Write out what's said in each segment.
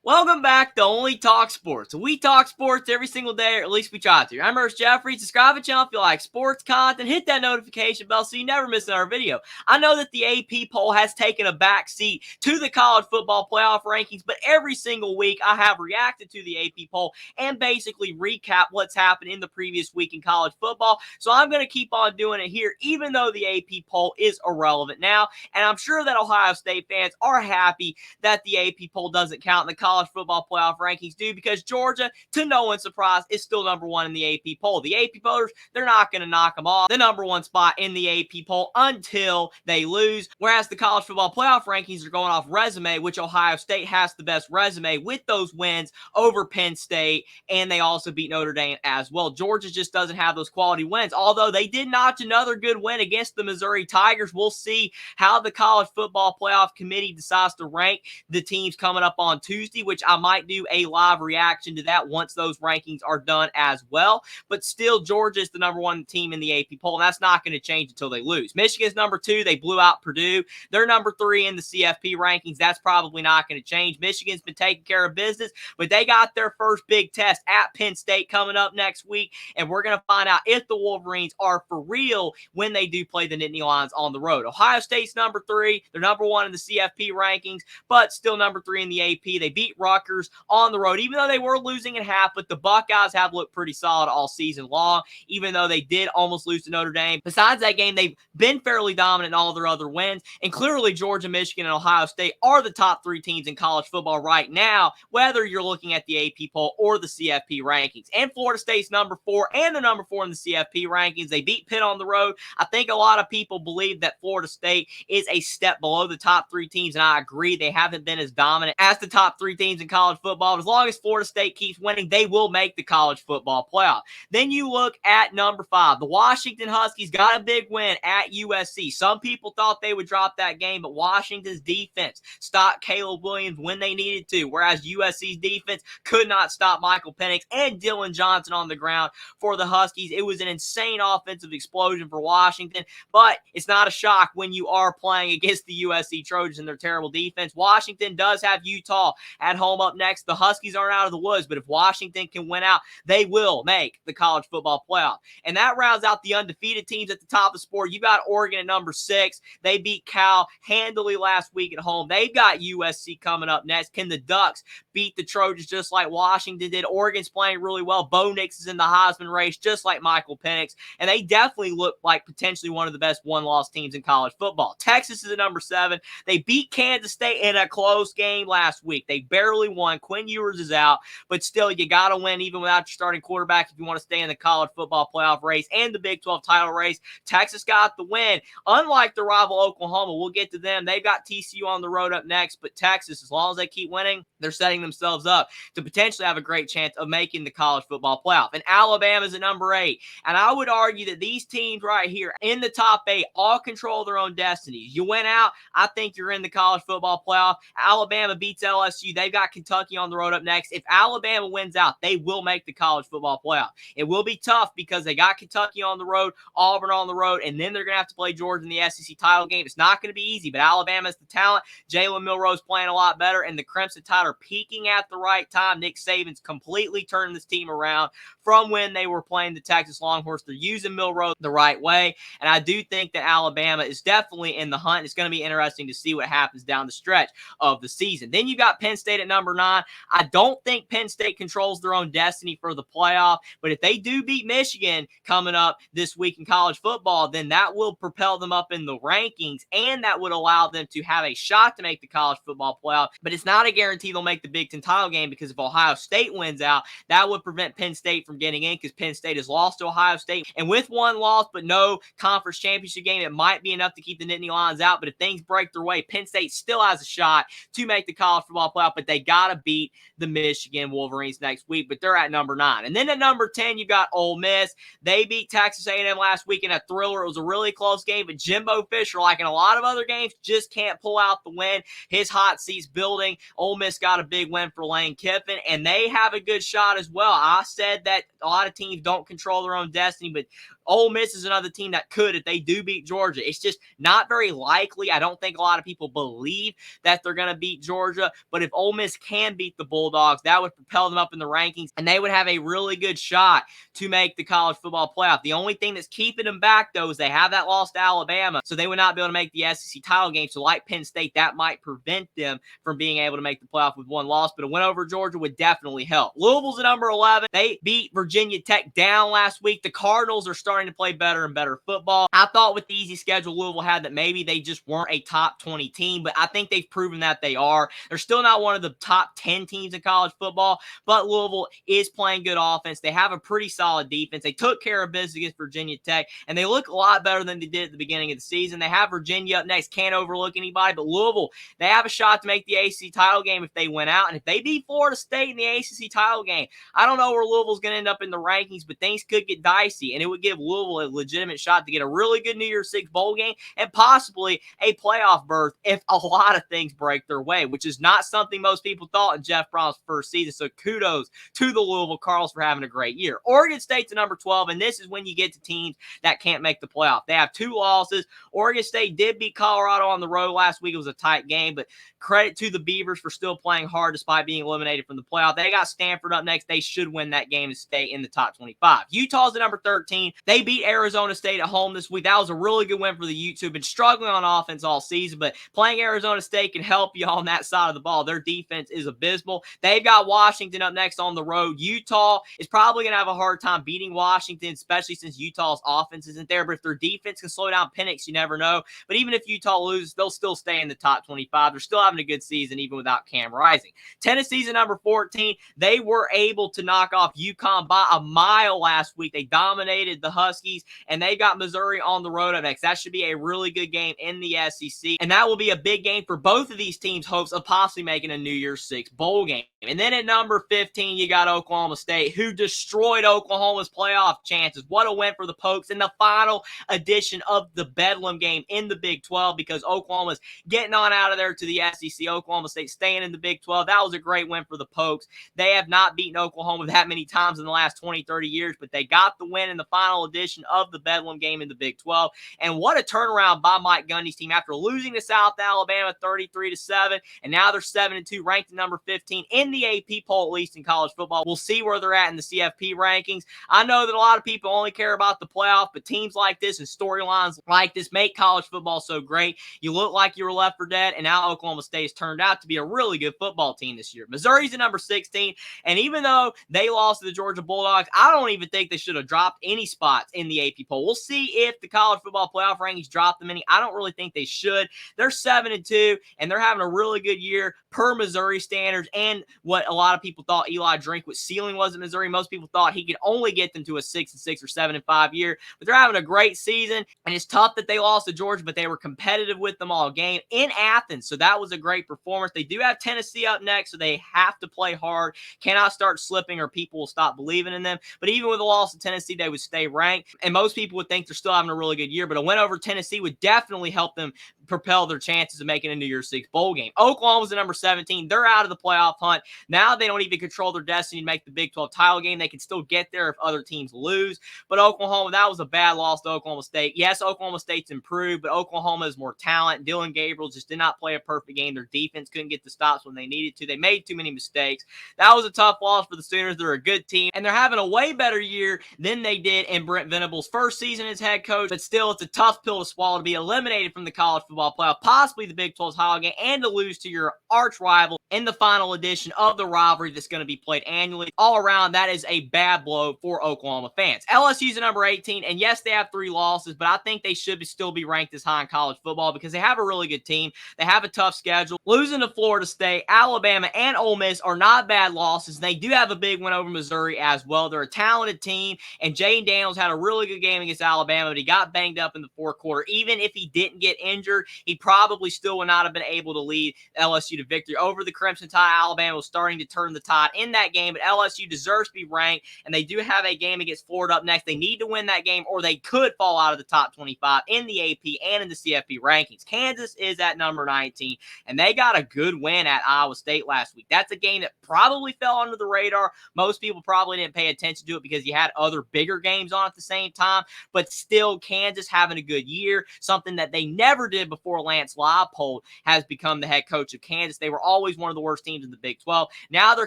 Welcome back to Only Talk Sports. We talk sports every single day, or at least we try to. I'm Ernst Jeffrey. Subscribe to the channel if you like sports content. Hit that notification bell so you never miss another video. I know that the AP poll has taken a back seat to the college football playoff rankings, but every single week I have reacted to the AP poll and basically recap what's happened in the previous week in college football. So I'm going to keep on doing it here, even though the AP poll is irrelevant now. And I'm sure that Ohio State fans are happy that the AP poll doesn't count in the college football playoff rankings do, because Georgia, to no one's surprise, is still number one in the AP poll. The AP pollers, they're not going to knock them off the number one spot in the AP poll until they lose, whereas the college football playoff rankings are going off resume, which Ohio State has the best resume with those wins over Penn State, and they also beat Notre Dame as well. Georgia just doesn't have those quality wins, although they did notch another good win against the Missouri Tigers. We'll see how the college football playoff committee decides to rank the teams coming up on Tuesday, which I might do a live reaction to that once those rankings are done as well. But still, Georgia is the number one team in the AP poll, and that's not going to change until they lose. Michigan's number two. They blew out Purdue. They're number three in the CFB rankings. That's probably not going to change. Michigan's been taking care of business, but they got their first big test at Penn State coming up next week, and we're going to find out if the Wolverines are for real when they do play the Nittany Lions on the road. Ohio State's number three. They're number one in the CFP rankings, but still number three in the AP. They beat Rutgers on the road, even though they were losing at half, but the Buckeyes have looked pretty solid all season long, even though they did almost lose to Notre Dame. Besides that game, they've been fairly dominant in all their other wins, and clearly Georgia, Michigan, and Ohio State are the top three teams in college football right now, whether you're looking at the AP poll or the CFP rankings. And Florida State's number four, and the number four in the CFP rankings. They beat Pitt on the road. I think a lot of people believe that Florida State is a step below the top three teams, and I agree. They haven't been as dominant as the top three teams in college football. But as long as Florida State keeps winning, they will make the college football playoff. Then you look at number five. The Washington Huskies got a big win at USC. Some people thought they would drop that game, but Washington's defense stopped Caleb Williams when they needed to, whereas USC's defense could not stop Michael Penix and Dylan Johnson on the ground for the Huskies. It was an insane offensive explosion for Washington, but it's not a shock when you are playing against the USC Trojans and their terrible defense. Washington does have Utah at home up next. The Huskies aren't out of the woods, but if Washington can win out, they will make the college football playoff. And that rounds out the undefeated teams at the top of the sport. You got Oregon at number six. They beat Cal handily last week at home. They've got USC coming up next. Can the Ducks beat the Trojans just like Washington did? Oregon's playing really well. Bo Nix is in the Heisman race just like Michael Penix, and they definitely look like potentially one of the best one-loss teams in college football. Texas is at number seven. They beat Kansas State in a close game last week. They barely won. Quinn Ewers is out, but still, you got to win even without your starting quarterback if you want to stay in the college football playoff race and the Big 12 title race. Texas got the win. Unlike the rival Oklahoma, we'll get to them. They've got TCU on the road up next, but Texas, as long as they keep winning, they're setting themselves up to potentially have a great chance of making the college football playoff. And Alabama's at number eight. And I would argue that these teams right here in the top eight all control their own destinies. You win out, I think you're in the college football playoff. Alabama beats LSU. They've got Kentucky on the road up next. If Alabama wins out, they will make the college football playoff. It will be tough because they got Kentucky on the road, Auburn on the road, and then they're going to have to play Georgia in the SEC title game. It's not going to be easy, but Alabama's the talent. Jalen Milroe's playing a lot better, and the Crimson Tide are peaking at the right time. Nick Saban's completely turned this team around from when they were playing the Texas Longhorns. They're using Milroe the right way, and I do think that Alabama is definitely in the hunt. It's going to be interesting to see what happens down the stretch of the season. Then you got Penn State at number nine. I don't think Penn State controls their own destiny for the playoff, but if they do beat Michigan coming up this week in college football, then that will propel them up in the rankings, and that would allow them to have a shot to make the college football playoff. But it's not a guarantee they'll make the Big Ten title game, because if Ohio State wins out, that would prevent Penn State from getting in, because Penn State has lost to Ohio State. And with one loss but no conference championship game, it might be enough to keep the Nittany Lions out. But if things break their way, Penn State still has a shot to make the college football playoff, but they got to beat the Michigan Wolverines next week. But they're at number nine. And then at number 10, you got Ole Miss. They beat Texas A&M last week in a thriller. It was a really close game, but Jimbo Fisher, like in a lot of other games, just can't pull out the win. His hot seat's building. Ole Miss got a big win for Lane Kiffin, and they have a good shot as well. I said that a lot of teams don't control their own destiny, but Ole Miss is another team that could if they do beat Georgia. It's just not very likely. I don't think a lot of people believe that they're going to beat Georgia, but if Ole Miss can beat the Bulldogs, that would propel them up in the rankings, and they would have a really good shot to make the college football playoff. The only thing that's keeping them back, though, is they have that loss to Alabama, so they would not be able to make the SEC title game. So like Penn State, that might prevent them from being able to make the playoff with one loss, but a win over Georgia would definitely help. Louisville's at number 11. They beat Virginia Tech down last week. The Cardinals are starting to play better and better football. I thought with the easy schedule Louisville had that maybe they just weren't a top 20 team, but I think they've proven that they are. They're still not one of the top 10 teams in college football, but Louisville is playing good offense. They have a pretty solid defense. They took care of business against Virginia Tech, and they look a lot better than they did at the beginning of the season. They have Virginia up next. Can't overlook anybody, but Louisville, they have a shot to make the ACC title game if they win out, and if they beat Florida State in the ACC title game, I don't know where Louisville's going to end up in the rankings, but things could get dicey, and it would give Louisville a legitimate shot to get a really good New Year's Six bowl game and possibly a playoff berth if a lot of things break their way, which is not something most people thought in Jeff Brohm's first season. So kudos to the Louisville Cardinals for having a great year. Oregon State's at number 12, and this is when you get to teams that can't make the playoff. They have 2 losses. Oregon State did beat Colorado on the road last week. It was a tight game, but credit to the Beavers for still playing hard despite being eliminated from the playoff. They got Stanford up next. They should win that game and stay in the top 25. Utah's at number 13. They beat Arizona State at home this week. That was a really good win for the Utes, who've been struggling on offense all season, but playing Arizona State can help you on that side of the ball. Their defense is abysmal. They've got Washington up next on the road. Utah is probably going to have a hard time beating Washington, especially since Utah's offense isn't there, but if their defense can slow down Penix, you never know. But even if Utah loses, they'll still stay in the top 25. They're still having a good season even without Cam Rising. Tennessee's at number 14. They were able to knock off UConn by a mile last week. They dominated the Huskies, and they got Missouri on the road up next. That should be a really good game in the SEC, and that will be a big game for both of these teams' hopes of possibly making a New Year's Six bowl game. And then at number 15, you got Oklahoma State, who destroyed Oklahoma's playoff chances. What a win for the Pokes in the final edition of the Bedlam game in the Big 12, because Oklahoma's getting on out of there to the SEC. Oklahoma State staying in the Big 12. That was a great win for the Pokes. They have not beaten Oklahoma that many times in the last 20, 30 years, but they got the win in the final edition of the Bedlam game in the Big 12. And what a turnaround by Mike Gundy's team after losing to South Alabama 33-7, and now they're 7-2, ranked at number 15 in the AP poll, at least in college football. We'll see where they're at in the CFP rankings. I know that a lot of people only care about the playoff, but teams like this and storylines like this make college football so great. You look like you were left for dead, and now Oklahoma State has turned out to be a really good football team this year. Missouri's at number 16, and even though they lost to the Georgia Bulldogs, I don't even think they should have dropped any spots in the AP poll. We'll see if the college football playoff rankings drop them any. I don't really think they should. They're 7-2, and they're having a really good year per Missouri standards, and what a lot of people thought Eli Drinkwit's ceiling was at Missouri. Most people thought he could only get them to a 6-6 or 7-5 year, but they're having a great season, and it's tough that they lost to Georgia, but they were competitive with them all game in Athens, so that was a great performance. They do have Tennessee up next, so they have to play hard, cannot start slipping or people will stop believing in them, but even with a loss to Tennessee, they would stay ranked, and most people would think they're still having a really good year, but a win over Tennessee would definitely help them propel their chances of making a New Year's Six bowl game. Oklahoma's at number 17. They're out of the playoff hunt. Now they don't even control their destiny to make the Big 12 title game. They can still get there if other teams lose. But Oklahoma, that was a bad loss to Oklahoma State. Yes, Oklahoma State's improved, but Oklahoma has more talent. Dylan Gabriel just did not play a perfect game. Their defense couldn't get the stops when they needed to. They made too many mistakes. That was a tough loss for the Sooners. They're a good team, and they're having a way better year than they did in Brent Venables' first season as head coach. But still, it's a tough pill to swallow to be eliminated from the college football playoff, possibly the Big 12 title game, and to lose to your arch rival in the final edition of the rivalry that's going to be played annually. All around, that is a bad blow for Oklahoma fans. LSU's at number 18, and yes, they have 3 losses, but I think they should still be ranked as high in college football because they have a really good team. They have a tough schedule. Losing to Florida State, Alabama, and Ole Miss are not bad losses. They do have a big win over Missouri as well. They're a talented team, and Jayden Daniels had a really good game against Alabama, but he got banged up in the fourth quarter. Even if he didn't get injured, he probably still would not have been able to lead LSU to victory over the Crimson Tide. Alabama was starting to turn the tide in that game, but LSU deserves to be ranked, and they do have a game against Florida up next. They need to win that game, or they could fall out of the top 25 in the AP and in the CFB rankings. Kansas is at number 19, and they got a good win at Iowa State last week. That's a game that probably fell under the radar. Most people probably didn't pay attention to it because you had other bigger games on at the same time, but still, Kansas having a good year, something that they never did before Lance Leipold has become the head coach of Kansas. They were always one of the worst teams in the Big 12. Now they're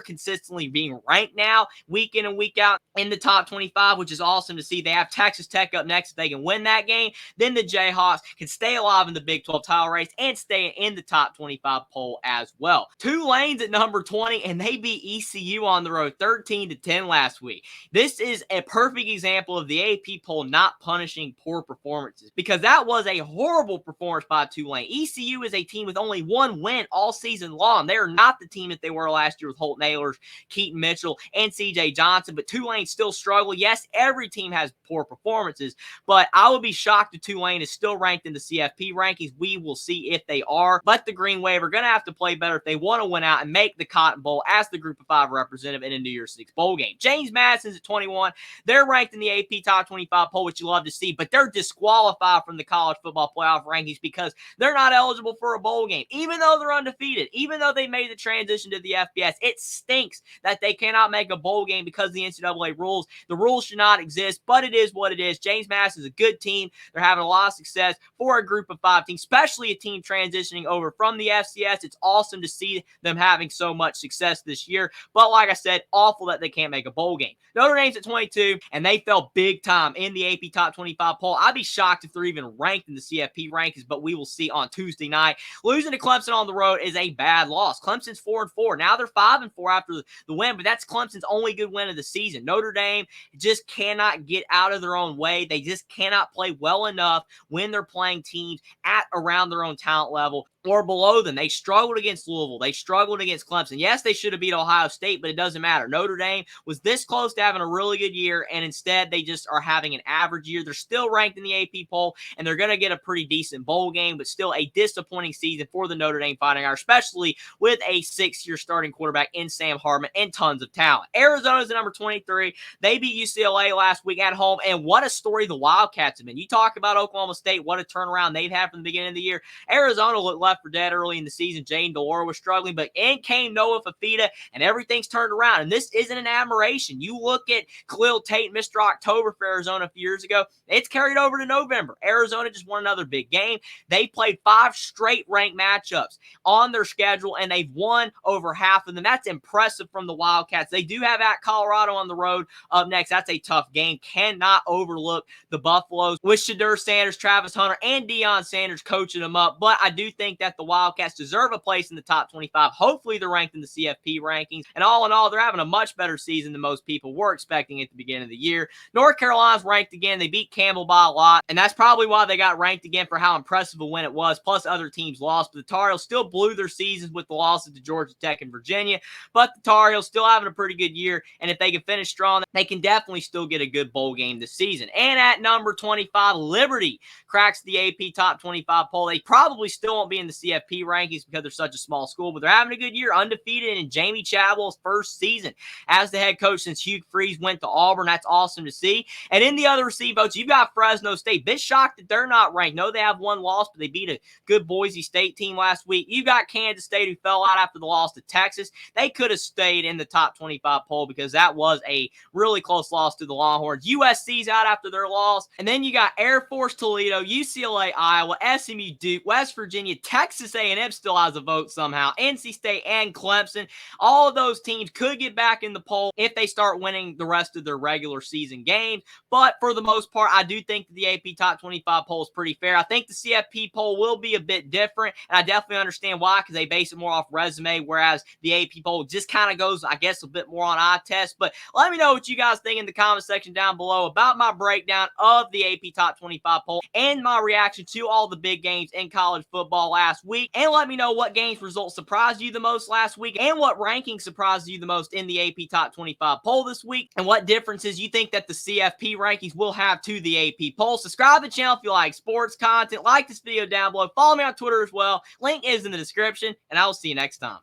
consistently being ranked now, week in and week out, in the top 25, which is awesome to see. They have Texas Tech up next. If they can win that game, then the Jayhawks can stay alive in the Big 12 title race and stay in the top 25 poll as well. Tulane's at number 20, and they beat ECU on the road 13-10 last week. This is a perfect example of the AP poll not punishing poor performances, because that was a horrible performance by Tulane. ECU is a team with only one win all season long. They are not the team that they were last year with Holt Nailors, Keaton Mitchell, and CJ Johnson, but Tulane still struggle. Yes, every team has poor performances, but I would be shocked if Tulane is still ranked in the CFP rankings. We will see if they are, but the Green Wave are going to have to play better if they want to win out and make the Cotton Bowl as the Group of 5 representative in a New Year's Six bowl game. James Madison's at 21. They're ranked in the AP top 25 poll, which you love to see, but they're disqualified from the college football playoff rankings because they're not eligible for a bowl game. Even though they're undefeated, even though they made the transition to the FBS, it stinks that they cannot make a bowl game because of the NCAA rules. The rules should not exist, but it is what it is. James Madison is a good team. They're having a lot of success for a Group of 5 team, especially a team transitioning over from the FCS. It's awesome to see them having so much success this year, but like I said, awful that they can't make a bowl game. Notre Dame's at 22, and they fell big time in the AP top 25 poll. I'd be shocked if they're even ranked in the CFP rankings, but we will see on Tuesday night. Losing to Clemson on the road is a bad loss. Clemson's 4-4. Now they're 5-4 after the win, but that's Clemson's only good win of the season. Notre Dame just cannot get out of their own way. They just cannot play well enough when they're playing teams at around their own talent level or below them. They struggled against Louisville. They struggled against Clemson. Yes, they should have beat Ohio State, but it doesn't matter. Notre Dame was this close to having a really good year, and instead they just are having an average year. They're still ranked in the AP poll, and they're going to get a pretty decent bowl game, but still a disappointing season for the Notre Dame Fighting Irish, especially with a 6-year starting quarterback in Sam Hartman and tons of talent. Arizona's at number 23. They beat UCLA last week at home, and what a story the Wildcats have been. You talk about Oklahoma State, what a turnaround they've had from the beginning of the year. Arizona looked left for dead early in the season. Jane Delora was struggling, but in came Noah Fafita, and everything's turned around. And this isn't an admiration. You look at Khalil Tate, Mr. October for Arizona a few years ago. It's carried over to November. Arizona just won another big game. They played 5 straight ranked matchups on their schedule, and they've won over half of them. That's impressive from the Wildcats. They do have at Colorado on the road up next. That's a tough game. Cannot overlook the Buffaloes with Shadur Sanders, Travis Hunter, and Deion Sanders coaching them up. But I do think that the Wildcats deserve a place in the top 25. Hopefully they're ranked in the CFP rankings. And all in all, they're having a much better season than most people were expecting at the beginning of the year. North Carolina's ranked again. They beat Campbell by a lot, and that's probably why they got ranked again for how impressive a win it was. Plus, other teams lost, but the Tar Heels still blew their seasons with the losses to Georgia Tech and Virginia. But the Tar Heels still having a pretty good year, and if they can finish strong, they can definitely still get a good bowl game this season. And at number 25, Liberty cracks the AP top 25 poll. They probably still won't be in the CFP rankings because they're such a small school, but they're having a good year, undefeated in Jamie Chadwell's first season as the head coach since Hugh Freeze went to Auburn. That's awesome to see. And in the other receive votes, you've got Fresno State. Bit shocked that they're not ranked. No, they have one loss, but they beat a good Boise State team last week. You've got Kansas State, who fell out after the loss to Texas. They could have stayed in the top 25 poll because that was a really close loss to the Longhorns. USC's out after their loss. And then you got Air Force Toledo, UCLA, Iowa, SMU, Duke, West Virginia, Texas A&M still has a vote somehow, NC State, and Clemson. All of those teams could get back in the poll if they start winning the rest of their regular season games. But for the most part, I do think that the AP top 25 poll is pretty fair. I think the CFP poll will be a bit different, and I definitely understand why, because they base it more off resume, whereas the AP poll just kind of goes, I guess, a bit more on eye test. But let me know what you guys think in the comment section down below about my breakdown of the AP top 25 poll and my reaction to all the big games in college football last last week. And let me know what games results surprised you the most last week and what ranking surprised you the most in the AP Top 25 poll this week, and what differences you think that the CFP rankings will have to the AP poll. Subscribe to the channel if you like sports content. Like this video down below. Follow me on Twitter as well. Link is in the description, and I will see you next time.